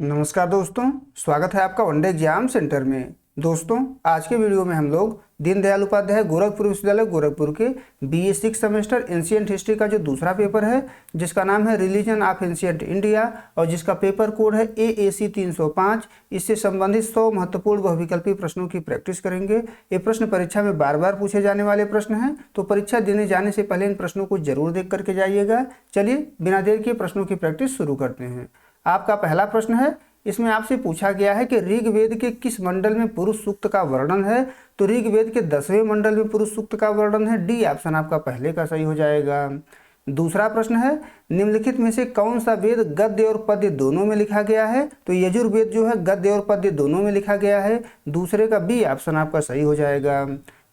नमस्कार दोस्तों, स्वागत है आपका वनडे एग्जाम सेंटर में। दोस्तों, आज के वीडियो में हम लोग दीनदयाल उपाध्याय गोरखपुर विश्वविद्यालय गोरखपुर के BA 6 सेमेस्टर एंशिएंट हिस्ट्री का जो दूसरा पेपर है, जिसका नाम है रिलीजन ऑफ एंशिएंट इंडिया और जिसका पेपर कोड है AAC 305, इससे संबंधित 100 महत्वपूर्ण बहुविकल्पी प्रश्नों की प्रैक्टिस करेंगे। ये प्रश्न परीक्षा में बार बार पूछे जाने वाले प्रश्न हैं, तो परीक्षा देने जाने से पहले इन प्रश्नों को जरूर देख करके जाइएगा। चलिए बिना देर के प्रश्नों की प्रैक्टिस शुरू करते हैं। आपका पहला प्रश्न है, इसमें आपसे पूछा गया है कि ऋग्वेद के किस मंडल में पुरुष सूक्त का वर्णन है। तो ऋग्वेद के 10वें मंडल में पुरुष सूक्त का वर्णन है। डी ऑप्शन आपका पहले का सही हो जाएगा। दूसरा प्रश्न है, निम्नलिखित में से कौन सा वेद गद्य और पद्य दोनों में लिखा गया है। तो यजुर्वेद जो है गद्य और पद्य दोनों में लिखा गया है। दूसरे का बी ऑप्शन आपका सही हो जाएगा।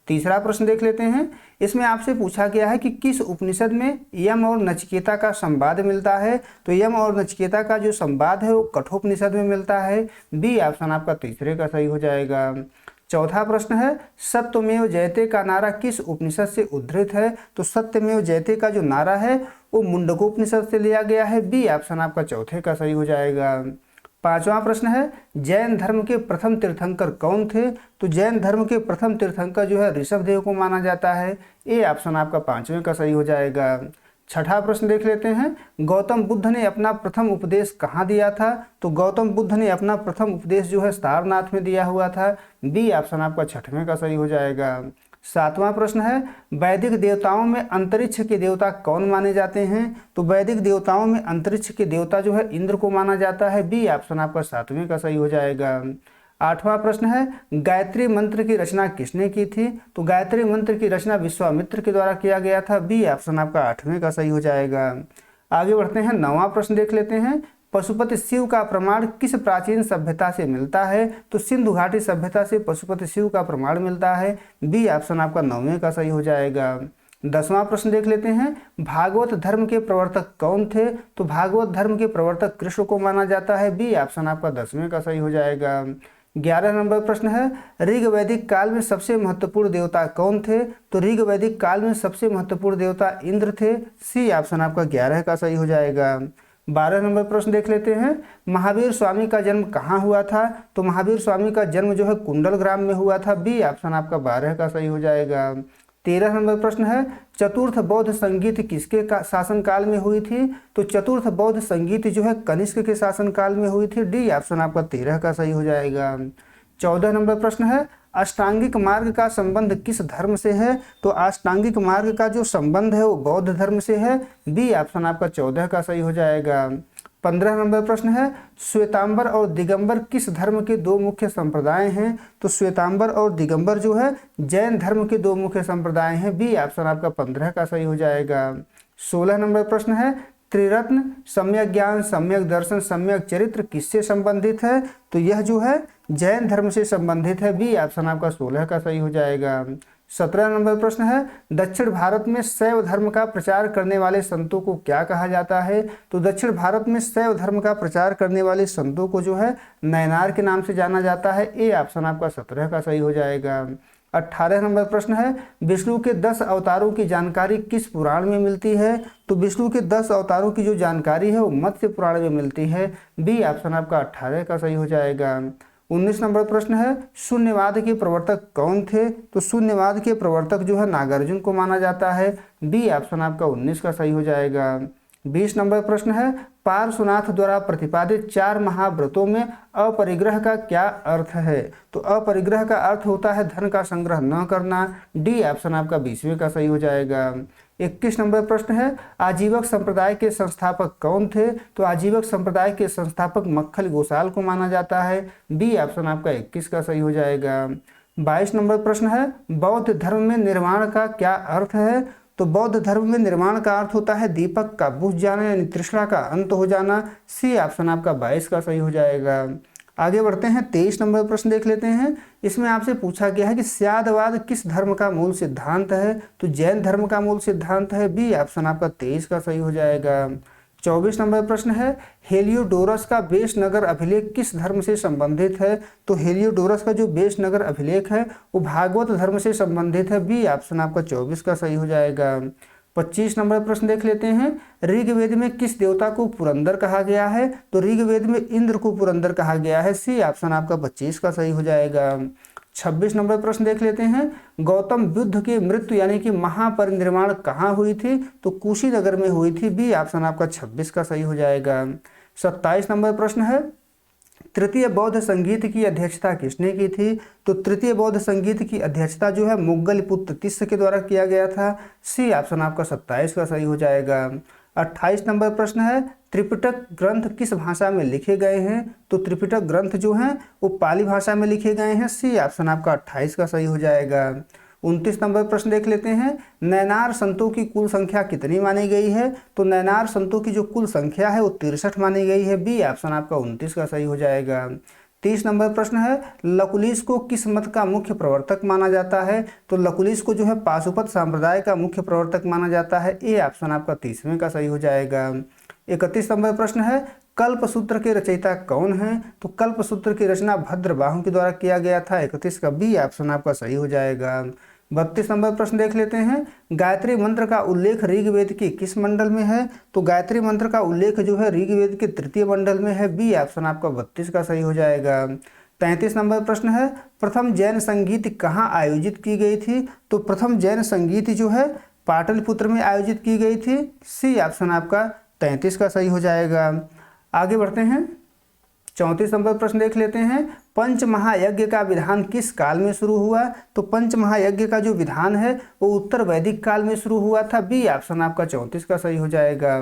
तीसरा प्रश्न देख लेते हैं। इसमें आपसे पूछा गया है कि किस उपनिषद में यम और नचिकेता का संवाद मिलता है। तो यम और नचिकेता का जो संवाद है वो कठोपनिषद में मिलता है। बी ऑप्शन आपका तीसरे का सही हो जाएगा। चौथा प्रश्न है, सत्यमेव जयते का नारा किस उपनिषद से उद्धृत है। तो सत्यमेव जयते का जो नारा है वो मुंडकोपनिषद से लिया गया है। बी ऑप्शन आपका चौथे का सही हो जाएगा। पांचवा प्रश्न है, जैन धर्म के प्रथम तीर्थंकर कौन थे। तो जैन धर्म के प्रथम तीर्थंकर जो है ऋषभदेव को माना जाता है। ए ऑप्शन आपका पांचवें का सही हो जाएगा। छठा प्रश्न देख लेते हैं, गौतम बुद्ध ने अपना प्रथम उपदेश कहाँ दिया था। तो गौतम बुद्ध ने अपना प्रथम उपदेश जो है सारनाथ में दिया हुआ था। बी ऑप्शन आपका छठवें का सही हो जाएगा। सातवां प्रश्न है, वैदिक देवताओं में अंतरिक्ष के देवता कौन माने जाते हैं। तो वैदिक देवताओं में अंतरिक्ष के देवता जो है इंद्र को माना जाता है। बी ऑप्शन आपका सातवें का सही हो जाएगा। आठवां प्रश्न है, गायत्री मंत्र की रचना किसने की थी। तो गायत्री मंत्र की रचना विश्वामित्र के द्वारा किया गया था। बी ऑप्शन आपका आठवें का सही हो जाएगा। आगे बढ़ते हैं, नौवां प्रश्न देख लेते हैं, पशुपति शिव का प्रमाण किस प्राचीन सभ्यता से मिलता है। तो सिंधु घाटी सभ्यता से पशुपति शिव का प्रमाण मिलता है। बी ऑप्शन आपका नौवें का सही हो जाएगा। 10वां प्रश्न देख लेते हैं, भागवत धर्म के प्रवर्तक कौन थे। तो भागवत धर्म के प्रवर्तक कृष्ण को माना जाता है। बी ऑप्शन आपका 10वें का सही हो जाएगा। 11 नंबर प्रश्न है, ऋग्वैदिक काल में सबसे महत्वपूर्ण देवता कौन थे। तो ऋग्वैदिक काल में सबसे महत्वपूर्ण देवता इंद्र थे। सी ऑप्शन आपका 11 का सही हो जाएगा। 12 नंबर प्रश्न देख लेते हैं, महावीर स्वामी का जन्म कहाँ हुआ था। तो महावीर स्वामी का जन्म जो है कुंडल ग्राम में हुआ था। बी ऑप्शन आपका 12 का सही हो जाएगा। 13 नंबर प्रश्न है, चतुर्थ बौद्ध संगीत किसके शासनकाल में हुई थी। तो चतुर्थ बौद्ध संगीत जो है कनिष्क के शासनकाल में हुई थी। डी ऑप्शन आपका 13 का सही हो जाएगा। 14 नंबर प्रश्न है, अष्टांगिक मार्ग का संबंध किस धर्म से है। तो अष्टांगिक मार्ग का जो संबंध है वो बौद्ध धर्म से है। बी ऑप्शन आपका 14 का सही हो जाएगा। 15 नंबर प्रश्न है, श्वेतांबर और दिगंबर किस धर्म के दो मुख्य संप्रदाय हैं। तो श्वेतांबर और दिगंबर जो है जैन धर्म के दो मुख्य संप्रदाय हैं। बी ऑप्शन आपका 15 का सही हो जाएगा। 16 नंबर प्रश्न है, त्रिरत्न सम्यक ज्ञान सम्यक दर्शन सम्यक चरित्र किससे संबंधित है। तो यह जो है जैन धर्म से संबंधित है। बी ऑप्शन आपका 16 का सही हो जाएगा। 17 नंबर प्रश्न है, दक्षिण भारत में शैव धर्म का प्रचार करने वाले संतों को क्या कहा जाता है। तो दक्षिण भारत में शैव धर्म का प्रचार करने वाले संतों को जो है नयनार के नाम से जाना जाता है। ए ऑप्शन आपका 17 का सही हो जाएगा। 18 नंबर प्रश्न है, विष्णु के 10 अवतारों की जानकारी किस पुराण में मिलती है। तो विष्णु के 10 अवतारों की जो जानकारी है वो मत्स्य पुराण में मिलती है। बी ऑप्शन आपका 18 का सही हो जाएगा। 19 नंबर प्रश्न है, शून्यवाद के प्रवर्तक कौन थे। तो शून्यवाद के प्रवर्तक जो है नागार्जुन को माना जाता है। बी ऑप्शन आपका 19 का सही हो जाएगा। 20 नंबर प्रश्न है, पार्श्वनाथ द्वारा प्रतिपादित 4 महाव्रतों में अपरिग्रह का क्या अर्थ है। तो अपरिग्रह का अर्थ होता है धन का संग्रह न करना। डी ऑप्शन आपका 20वें का सही हो जाएगा। 21 नंबर प्रश्न है, आजीवक संप्रदाय के संस्थापक कौन थे। तो आजीवक संप्रदाय के संस्थापक मक्खल गोसाल को माना जाता है। बी ऑप्शन आपका 21 का सही हो जाएगा। 22 नंबर प्रश्न है, बौद्ध धर्म में निर्वाण का क्या अर्थ है। तो बौद्ध धर्म में निर्वाण का अर्थ होता है दीपक का बुझ जाना यानी तृष्णा का अंत हो जाना। सी ऑप्शन आपका 22 का सही हो जाएगा। आगे बढ़ते हैं, 23 नंबर प्रश्न देख लेते हैं। इसमें आपसे पूछा गया है कि स्यादवाद किस धर्म का मूल सिद्धांत है। तो जैन धर्म का मूल सिद्धांत है। बी ऑप्शन आपका 23 का सही हो जाएगा। 24 नंबर प्रश्न है, हेलियोडोरस का बेश नगर अभिलेख किस धर्म से संबंधित है। तो हेलियोडोरस का जो बेश नगर अभिलेख है वो भागवत धर्म से संबंधित है। बी ऑप्शन आपका 24 का सही हो जाएगा। 25 नंबर प्रश्न देख लेते हैं, ऋग्वेद में किस देवता को पुरंदर कहा गया है? तो ऋग्वेद में इंद्र को पुरंदर कहा गया है। सी ऑप्शन आपका 25 का सही हो जाएगा। 26 नंबर प्रश्न देख लेते हैं, गौतम बुद्ध की मृत्यु यानी कि महापरिनिर्वाण कहाँ हुई थी? तो कुशीनगर में हुई थी। बी ऑप्शन आपका 26 का सही हो जाएगा। 27 नंबर प्रश्न है, तृतीय बौद्ध संगीत की अध्यक्षता किसने की थी? तो तृतीय बौद्ध संगीत की अध्यक्षता जो है मुगलपुत्र तिस्स के द्वारा किया गया था। सी ऑप्शन आपका 27 का सही हो जाएगा। 28 नंबर प्रश्न है, त्रिपिटक ग्रंथ किस भाषा में लिखे गए हैं? तो त्रिपिटक ग्रंथ जो हैं वो पाली भाषा में लिखे गए हैं। सी ऑप्शन आपका 28 का सही हो जाएगा। 29 नंबर प्रश्न देख लेते हैं, नैनार संतों की कुल संख्या कितनी मानी गई है? तो नैनार संतों की जो कुल संख्या है वो 63 मानी गई है। बी ऑप्शन आपका 29 का सही हो जाएगा। 30 नंबर प्रश्न है, लकुलिश को किस मत का मुख्य प्रवर्तक माना जाता है? तो लकुलिश को जो है पाशुपत संप्रदाय का मुख्य प्रवर्तक माना जाता है। ए ऑप्शन आपका 30वें का सही हो जाएगा। 31 नंबर प्रश्न है, कल्पसूत्र के रचयिता कौन है? तो कल्पसूत्र की रचना भद्रबाहु के द्वारा किया गया था। 31 का बी ऑप्शन आपका सही हो जाएगा। 32 नंबर प्रश्न देख लेते हैं, गायत्री मंत्र का उल्लेख ऋग्वेद के किस मंडल में है? तो गायत्री मंत्र का उल्लेख जो है ऋग्वेद के तृतीय मंडल में है। बी ऑप्शन आपका 32 का सही हो जाएगा। 33 नंबर प्रश्न है, प्रथम जैन संगीत कहाँ आयोजित की गई थी? तो प्रथम जैन संगीत जो है पाटलिपुत्र में आयोजित की गई थी। सी ऑप्शन आपका 33 का सही हो जाएगा। आगे बढ़ते हैं, 34 नंबर प्रश्न देख लेते हैं, पंच महायज्ञ का विधान किस काल में शुरू हुआ? तो पंच महायज्ञ का जो विधान है वो उत्तर वैदिक काल में शुरू हुआ था। बी ऑप्शन आपका 34 का सही हो जाएगा।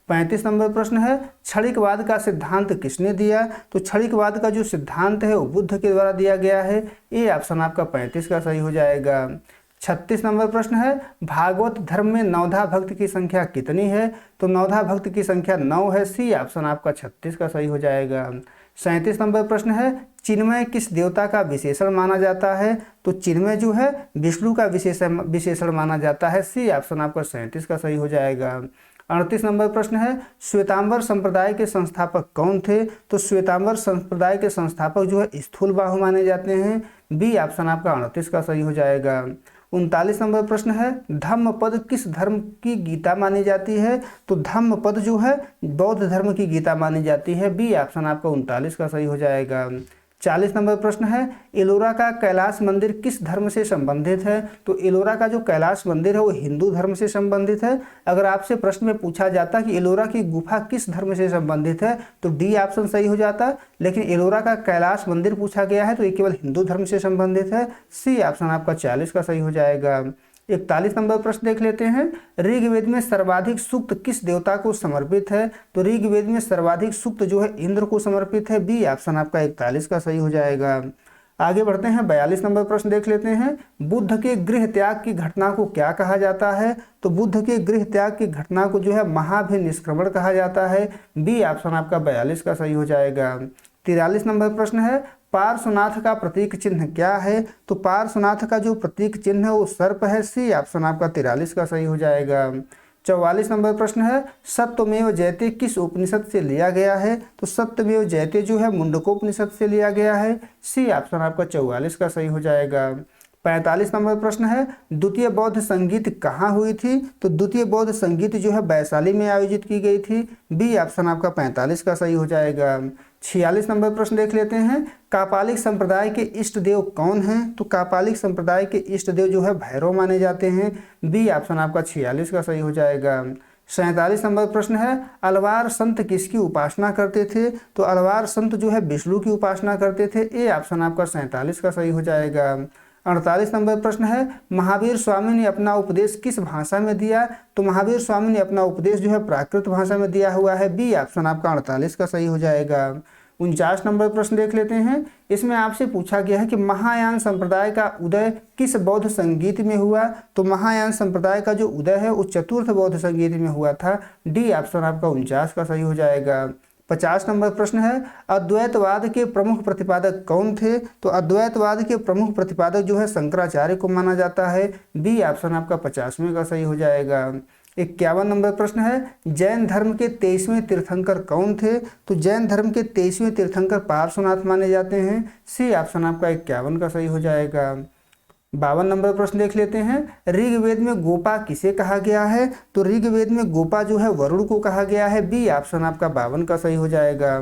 35 नंबर प्रश्न है, क्षणिकवाद का सिद्धांत किसने दिया? तो क्षणिकवाद का जो सिद्धांत है वो बुद्ध के द्वारा दिया गया है। ए ऑप्शन आपका 35 का सही हो जाएगा। 36 नंबर प्रश्न है, भागवत धर्म में नवधा भक्त की संख्या कितनी है? तो नवधा भक्त की संख्या 9 है। सी ऑप्शन आपका 36 का सही हो जाएगा। 37 नंबर प्रश्न है, चिन्मय किस देवता का विशेषण माना जाता है? तो चिन्मय जो है विष्णु का विशेषण माना जाता है। सी ऑप्शन आपका 37 का सही हो जाएगा। 38 नंबर प्रश्न है, श्वेतांबर संप्रदाय के संस्थापक कौन थे? तो श्वेतांबर संप्रदाय के संस्थापक जो है स्थूलबाहु माने जाते हैं। बी ऑप्शन आपका 38 का सही हो जाएगा। 39 नंबर प्रश्न है, धम्मपद किस धर्म की गीता मानी जाती है? तो धम्मपद जो है बौद्ध धर्म की गीता मानी जाती है। बी ऑप्शन आपका 39 का सही हो जाएगा। 40 नंबर प्रश्न है, एलोरा का कैलाश मंदिर किस धर्म से संबंधित है? तो एलोरा का जो कैलाश मंदिर है वो हिंदू धर्म से संबंधित है। अगर आपसे प्रश्न में पूछा जाता कि एलोरा की गुफा किस धर्म से संबंधित है तो डी ऑप्शन सही हो जाता, लेकिन एलोरा का कैलाश मंदिर पूछा गया है तो ये केवल हिंदू धर्म से संबंधित है। सी ऑप्शन आपका 40 का सही हो जाएगा। 41 नंबर प्रश्न देख लेते हैं, ऋग्वेद में सर्वाधिक सूक्त किस देवता को समर्पित है? तो ऋग्वेद में सर्वाधिक सूक्त जो है इंद्र को समर्पित है। बी ऑप्शन आपका 41 का सही हो जाएगा। आगे बढ़ते हैं, 42 नंबर प्रश्न देख लेते हैं, बुद्ध के गृह त्याग की घटना को क्या कहा जाता है? तो बुद्ध के गृह त्याग की घटना को जो है महाभिनिष्क्रमण कहा जाता है। बी ऑप्शन आपका 42 का सही हो जाएगा। 43 नंबर प्रश्न है, पार्श्वनाथ का प्रतीक चिन्ह क्या है? तो पार्श्वनाथ का जो प्रतीक चिन्ह है वो सर्प है। सी ऑप्शन आपका 43 का सही हो जाएगा। 44 नंबर प्रश्न है, सत्यमेव जयते किस उपनिषद से लिया गया है? तो सत्यमेव जयते जो है मुंडकोपनिषद से लिया गया है। सी ऑप्शन आपका 44 का सही हो जाएगा। 45 नंबर प्रश्न है, द्वितीय बौद्ध संगीत कहाँ हुई थी? तो द्वितीय बौद्ध संगीत जो है वैशाली में आयोजित की गई थी। बी ऑप्शन आपका 45 का सही हो जाएगा। 46 नंबर प्रश्न देख लेते हैं, कापालिक संप्रदाय के इष्ट देव कौन हैं? तो कापालिक संप्रदाय के इष्ट देव जो है भैरव माने जाते हैं। बी ऑप्शन आपका 46 का सही हो जाएगा। 47 नंबर प्रश्न है, अलवार संत किसकी उपासना करते थे? तो अलवार संत जो है विष्णु की उपासना करते थे। ए ऑप्शन आपका 47 का सही हो जाएगा। 48 नंबर प्रश्न है, महावीर स्वामी ने अपना उपदेश किस भाषा में दिया? तो महावीर स्वामी ने अपना उपदेश जो है प्राकृत भाषा में दिया हुआ है। बी ऑप्शन आपका 48 का सही हो जाएगा। 49 नंबर प्रश्न देख लेते हैं, इसमें आपसे पूछा गया है कि महायान संप्रदाय का उदय किस बौद्ध संगीत में हुआ? तो महायान संप्रदाय का जो उदय है वो चतुर्थ बौद्ध संगीत में हुआ था। डी ऑप्शन आपका 49 का सही हो जाएगा। 50 नंबर प्रश्न है, अद्वैतवाद के प्रमुख प्रतिपादक कौन थे? तो अद्वैतवाद के प्रमुख प्रतिपादक जो है शंकराचार्य को माना जाता है। बी ऑप्शन आपका 50वें का सही हो जाएगा। 51 नंबर प्रश्न है, जैन धर्म के 23वें तीर्थंकर कौन थे? तो जैन धर्म के 23वें तीर्थंकर पार्श्वनाथ माने जाते हैं। सी ऑप्शन आपका 51 का सही हो जाएगा। 52 नंबर प्रश्न देख लेते हैं। ऋग्वेद में गोपा किसे कहा गया है? तो ऋग्वेद में गोपा जो है वरुण को कहा गया है। बी ऑप्शन आपका 52 का सही हो जाएगा।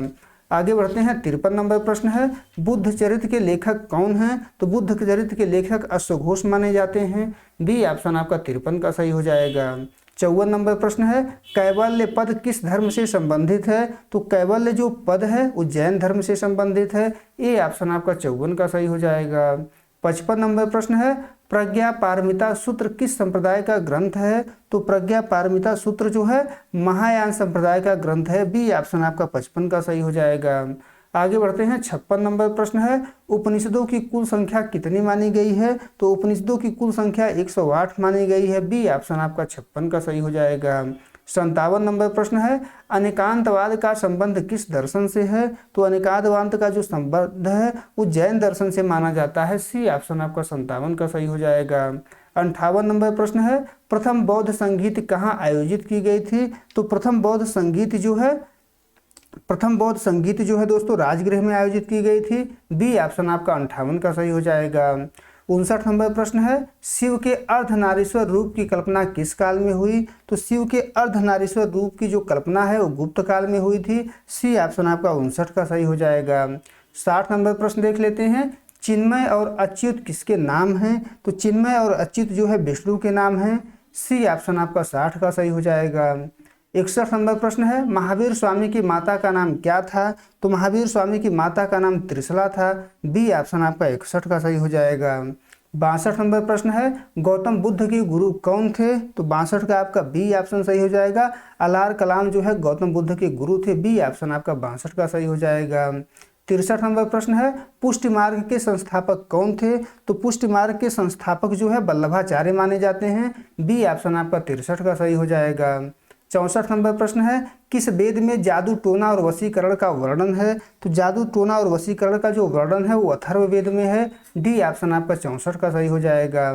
आगे बढ़ते हैं। 53 नंबर प्रश्न है, बुद्ध चरित्र के लेखक कौन हैं? तो बुद्ध चरित्र के लेखक अश्वघोष माने जाते हैं। बी ऑप्शन आपका 53 का सही हो जाएगा। 54 नंबर प्रश्न है, कैवल्य पद किस धर्म से संबंधित है? तो कैवल्य जो पद है वो जैन धर्म से संबंधित है। ए ऑप्शन आपका 54 का सही हो जाएगा। 55 नंबर प्रश्न है, प्रज्ञा पारमिता सूत्र किस संप्रदाय का ग्रंथ है? तो प्रज्ञा पारमिता सूत्र जो है महायान संप्रदाय का ग्रंथ है। बी ऑप्शन आपका 55 का सही हो जाएगा। आगे बढ़ते हैं। 56 नंबर प्रश्न है, उपनिषदों की कुल संख्या कितनी मानी गई है? तो उपनिषदों की कुल संख्या 108 मानी गई है। बी ऑप्शन आपका 56 का सही हो जाएगा। 57 नंबर प्रश्न है, अनेकांतवाद का संबंध किस दर्शन से है? तो अनेकांतवाद का जो संबंध है वो जैन दर्शन से माना जाता है। सी ऑप्शन आपका 57 का सही हो जाएगा। 58 नंबर प्रश्न है, प्रथम बौद्ध संगीत कहाँ आयोजित की गई थी? तो प्रथम बौद्ध संगीत जो है दोस्तों राजगृह में आयोजित की गई थी। बी ऑप्शन आपका 58 का सही हो जाएगा। 59 नंबर प्रश्न है, शिव के अर्धनारीश्वर रूप की कल्पना किस काल में हुई? तो शिव के अर्धनारीश्वर रूप की जो कल्पना है वो गुप्त काल में हुई थी। सी ऑप्शन आपका 59 का सही हो जाएगा। 60 नंबर प्रश्न देख लेते हैं। चिन्मय और अच्युत किसके नाम हैं? तो चिन्मय और अच्युत जो है विष्णु के नाम हैं। सी ऑप्शन आपका 60 का सही हो जाएगा। 61 नंबर प्रश्न है, महावीर स्वामी की माता का नाम क्या था? तो महावीर स्वामी की माता का नाम त्रिशला था। बी ऑप्शन आपका 61 का सही हो जाएगा। 62 नंबर प्रश्न है, गौतम बुद्ध के गुरु कौन थे? तो 62 का आपका बी ऑप्शन सही हो जाएगा। अलार कलाम जो है गौतम बुद्ध के गुरु थे। बी ऑप्शन आपका 62 का सही हो जाएगा। 63 नंबर प्रश्न है, पुष्टि मार्ग के संस्थापक कौन थे? तो पुष्टि मार्ग के संस्थापक जो है वल्लभाचार्य माने जाते हैं। बी ऑप्शन आपका 63 का सही हो जाएगा। 64 नंबर प्रश्न है, किस वेद में जादू टोना और वशीकरण का वर्णन है? तो जादू टोना और वशीकरण का जो वर्णन है वो अथर्व वेद में है। डी ऑप्शन आपका 64 का सही हो जाएगा।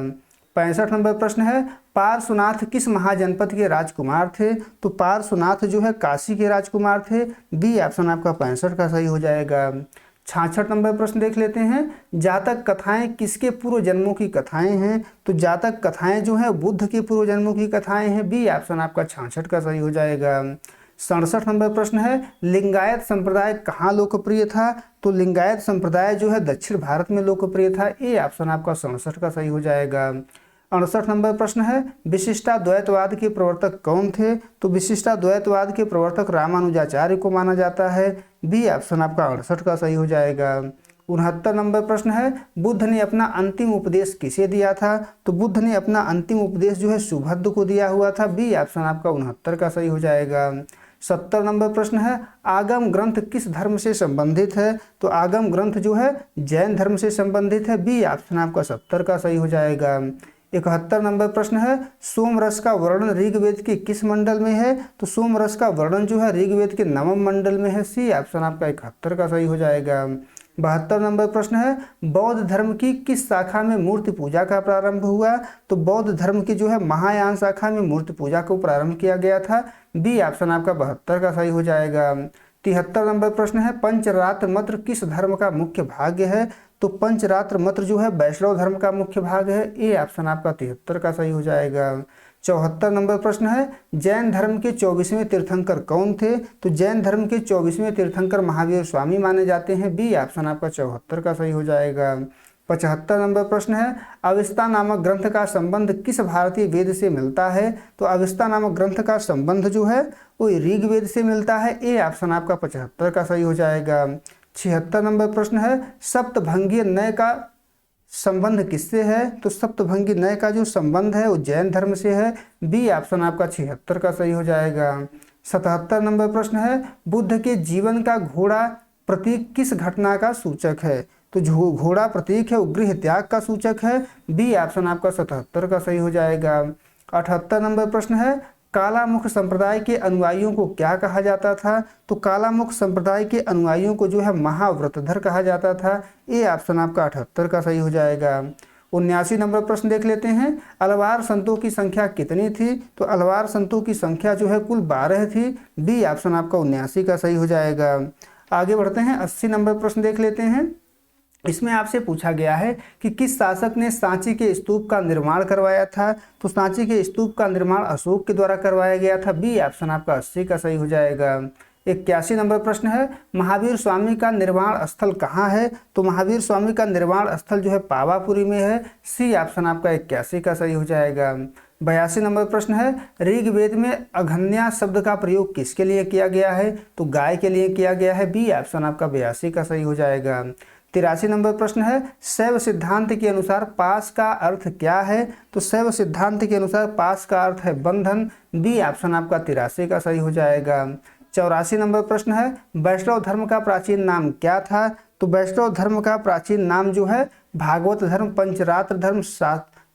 65 नंबर प्रश्न है, पार्श्वनाथ किस महाजनपद के राजकुमार थे? तो पार्श्वनाथ जो है काशी के राजकुमार थे। बी ऑप्शन आपका 65 का सही हो जाएगा। 66 नंबर प्रश्न देख लेते हैं। जातक कथाएं किसके पूर्व जन्मों की कथाएं हैं? तो जातक कथाएं जो है बुद्ध के पूर्व जन्मों की कथाएं हैं। बी ऑप्शन आपका 66 का सही हो जाएगा। 67 नंबर प्रश्न है, लिंगायत संप्रदाय कहाँ लोकप्रिय था? तो लिंगायत संप्रदाय जो है दक्षिण भारत में लोकप्रिय था। ए ऑप्शन आपका 67 का सही हो जाएगा। 68 नंबर प्रश्न है, विशिष्टाद्वैतवाद के प्रवर्तक कौन थे? तो विशिष्टाद्वैतवाद के प्रवर्तक रामानुजाचार्य को माना जाता है। बी ऑप्शन आपका 68 का सही हो जाएगा। 69 नंबर प्रश्न है, बुद्ध ने अपना अंतिम उपदेश किसे दिया था? तो बुद्ध ने अपना अंतिम उपदेश जो है सुभद्र को दिया हुआ था। बी ऑप्शन आपका 69 का सही हो जाएगा। 70 नंबर प्रश्न है, आगम ग्रंथ किस धर्म से संबंधित है? तो आगम ग्रंथ जो है जैन धर्म से संबंधित है। बी ऑप्शन आपका 70 का सही हो जाएगा। 71 नंबर प्रश्न है, सोमरस का वर्णन ऋग्वेद के किस मंडल में है? तो सोमरस का वर्णन जो है ऋग्वेद के 9वें मंडल में है। सी ऑप्शन आपका 71 का सही हो जाएगा। 72 नंबर प्रश्न है, बौद्ध धर्म की किस शाखा में मूर्ति पूजा का प्रारंभ हुआ? तो बौद्ध धर्म की जो है महायान शाखा में मूर्ति पूजा को प्रारंभ किया गया था। बी ऑप्शन आपका 72 का सही हो जाएगा। 73 नंबर प्रश्न है, पंचरात्र मंत्र किस धर्म का मुख्य भाग है? तो पंचरात्र मंत्र जो है वैष्णव धर्म का मुख्य भाग है। ए ऑप्शन आपका 73 का सही हो जाएगा। 74 नंबर प्रश्न है, जैन धर्म के 24वें तीर्थंकर कौन थे? तो जैन धर्म के 24वें तीर्थंकर महावीर स्वामी माने जाते हैं। बी ऑप्शन आपका 74 का सही हो जाएगा। 75 नंबर प्रश्न है, अविस्ता नामक ग्रंथ का संबंध किस भारतीय वेद से मिलता है? तो अविस्ता नामक ग्रंथ का संबंध जो है वो ऋग्वेद से मिलता है। ए ऑप्शन आपका 75 का सही हो जाएगा। 76 नंबर प्रश्न है, सप्तभंगीय नय का संबंध किससे है? तो सप्तभंगी नय का जो संबंध है वो जैन धर्म से है। बी ऑप्शन आपका 76 का सही हो जाएगा। 77 नंबर प्रश्न है, बुद्ध के जीवन का घोड़ा प्रतीक किस घटना का सूचक है? तो जो घोड़ा प्रतीक है वो गृह त्याग का सूचक है। बी ऑप्शन आपका 77 का सही हो जाएगा। 78 नंबर प्रश्न है, कालामुख संप्रदाय के अनुयायियों को क्या कहा जाता था? तो कालामुख संप्रदाय के अनुयायियों को जो है महाव्रतधर कहा जाता था। ए ऑप्शन आपका 78 का सही हो जाएगा। 79 नंबर प्रश्न देख लेते हैं, अलवार संतों की संख्या कितनी थी? तो अलवार संतों की संख्या जो है कुल 12 थी। बी ऑप्शन आपका 79 का सही हो जाएगा। आगे बढ़ते हैं, 80 नंबर प्रश्न देख लेते हैं। इसमें आपसे पूछा गया है कि किस शासक ने सांची के स्तूप का निर्माण करवाया था। तो सांची के स्तूप का निर्माण अशोक के द्वारा करवाया गया था। बी ऑप्शन आपका 80 का सही हो जाएगा। 81 नंबर प्रश्न है, महावीर स्वामी का निर्वाण स्थल कहाँ है। तो महावीर स्वामी का निर्वाण स्थल जो है पावापुरी में है। सी ऑप्शन आपका 81 का सही हो जाएगा। 82 नंबर प्रश्न है, ऋग्वेद में अघन्या शब्द का प्रयोग किसके लिए किया गया है। तो गाय के लिए किया गया है। बी ऑप्शन आपका 82 का सही हो जाएगा। 83 नंबर प्रश्न है, शैव सिद्धांत के अनुसार पास का अर्थ क्या है। तो शैव सिद्धांत के अनुसार पास का अर्थ है बंधन। बी ऑप्शन आपका 83 का सही हो जाएगा। 84 नंबर प्रश्न है, वैष्णव धर्म का प्राचीन नाम क्या था। तो वैष्णव धर्म का प्राचीन नाम जो है भागवत धर्म, पंचरात्र धर्म,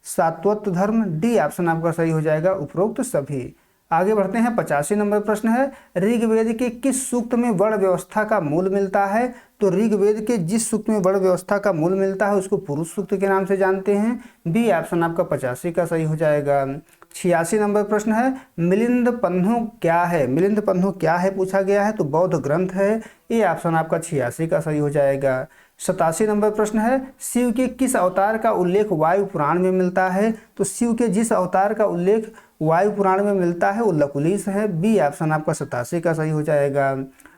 सात्वत धर्म। डी ऑप्शन आपका सही हो जाएगा उपरोक्त सभी। आगे बढ़ते हैं। 85 नंबर प्रश्न है, ऋग्वेद के किस सूक्त में वर्ण व्यवस्था का मूल मिलता है। तो ऋग्वेद के जिस सूक्त में वर्ण व्यवस्था का मूल मिलता है उसको पुरुष सूक्त के नाम से जानते हैं। बी ऑप्शन आपका 85 का सही हो जाएगा। 86 नंबर प्रश्न है, मिलिंद पन्हो क्या है। मिलिंद पन्हो क्या है पूछा गया है। तो बौद्ध ग्रंथ है। ए ऑप्शन आपका 86 का सही हो जाएगा। 87 नंबर प्रश्न है, शिव के किस अवतार का उल्लेख वायु पुराण में मिलता है। तो शिव के जिस अवतार का उल्लेख वायु पुराण में मिलता है वो लकुलिश है। बी ऑप्शन आपका 87 का सही हो जाएगा।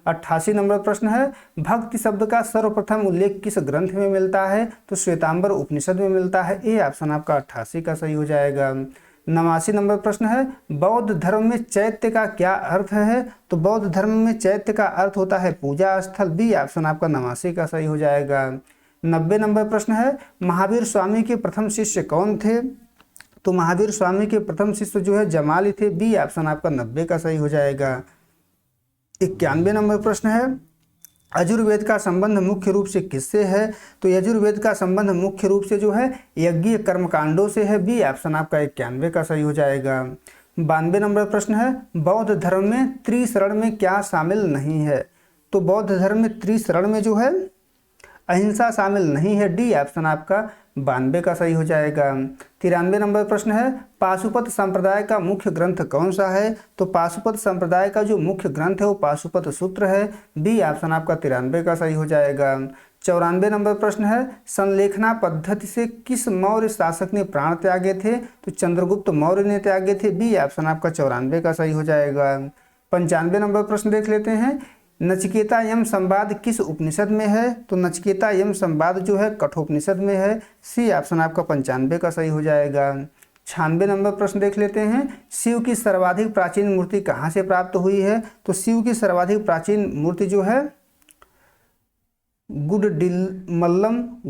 88 नंबर प्रश्न है, भक्ति शब्द का सर्वप्रथम उल्लेख किस ग्रंथ में मिलता है। तो श्वेतांबर उपनिषद में मिलता है। ए ऑप्शन आपका 88 का सही हो जाएगा। 89 नंबर प्रश्न है, बौद्ध धर्म में चैत्य का क्या अर्थ है। तो बौद्ध धर्म में चैत्य का अर्थ होता है पूजा स्थल। बी ऑप्शन आपका 89 का सही हो जाएगा। 90 नंबर प्रश्न है, महावीर स्वामी के प्रथम शिष्य कौन थे। तो महावीर स्वामी के प्रथम शिष्य जो है जमाली थे। बी ऑप्शन आपका 90 का सही हो जाएगा। 91 नंबर प्रश्न है, यजुर्वेद का संबंध मुख्य रूप से किससे है। तो यजुर्वेद का संबंध मुख्य रूप से जो है यज्ञीय कर्मकांडों से है। बी ऑप्शन आपका 91 का सही हो जाएगा। 92 नंबर प्रश्न है, बौद्ध धर्म में त्रिशरण में क्या शामिल नहीं है। तो बौद्ध धर्म में त्रिशरण में जो है अहिंसा शामिल नहीं है। डी ऑप्शन आपका 92 का सही हो जाएगा। 93 नंबर प्रश्न है, पाशुपत संप्रदाय का मुख्य ग्रंथ कौन सा है। तो पाशुपत संप्रदाय का जो मुख्य ग्रंथ है वो पाशुपत सूत्र है। बी ऑप्शन आपका 93 का सही हो जाएगा। 94 नंबर प्रश्न है, संलेखना पद्धति से किस मौर्य शासक ने प्राण त्यागे थे। तो चंद्रगुप्त मौर्य ने त्यागे थे। बी ऑप्शन आपका 94 का सही हो जाएगा। 95 नंबर प्रश्न देख लेते हैं, नचिकेता यम संवाद किस उपनिषद में है। तो नचिकेता यम संवाद जो है कठोपनिषद में है। सी ऑप्शन आपका 95 का सही हो जाएगा। 96 नंबर प्रश्न देख लेते हैं, शिव की सर्वाधिक प्राचीन मूर्ति कहाँ से प्राप्त हुई है। तो शिव की सर्वाधिक प्राचीन मूर्ति जो है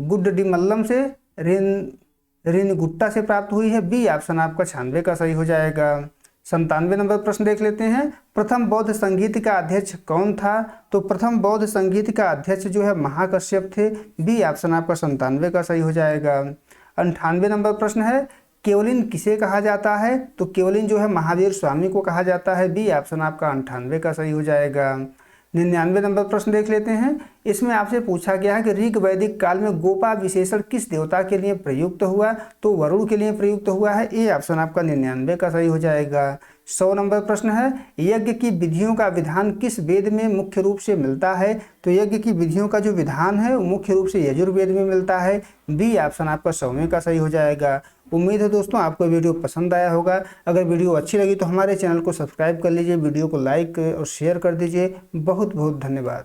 गुड्डिमल्लम से रेणुगुट्टा से प्राप्त हुई है। बी ऑप्शन आपका 96 का सही हो जाएगा। 97 नंबर प्रश्न देख लेते हैं, प्रथम बौद्ध संगीत का अध्यक्ष कौन था। तो प्रथम बौद्ध संगीत का अध्यक्ष जो है महाकश्यप थे। बी ऑप्शन आपका 97 का सही हो जाएगा। 98 नंबर प्रश्न है, केवलिन किसे कहा जाता है। तो केवलिन जो है महावीर स्वामी को कहा जाता है। बी ऑप्शन आपका 98 का सही हो जाएगा। 99 नंबर प्रश्न देख लेते हैं, इसमें आपसे पूछा गया है कि ऋग वैदिक काल में गोपा विशेषण किस देवता के लिए प्रयुक्त हुआ। तो वरुण के लिए प्रयुक्त हुआ है। ए ऑप्शन आपका 99 का सही हो जाएगा। 100 नंबर प्रश्न है, यज्ञ की विधियों का विधान किस वेद में मुख्य रूप से मिलता है। तो यज्ञ की विधियों का जो विधान है वो मुख्य रूप से यजुर्वेद में मिलता है। बी ऑप्शन आपका 100वें का सही हो जाएगा। उम्मीद है दोस्तों आपको वीडियो पसंद आया होगा। अगर वीडियो अच्छी लगी तो हमारे चैनल को सब्सक्राइब कर लीजिए, वीडियो को लाइक और शेयर कर दीजिए। बहुत बहुत धन्यवाद।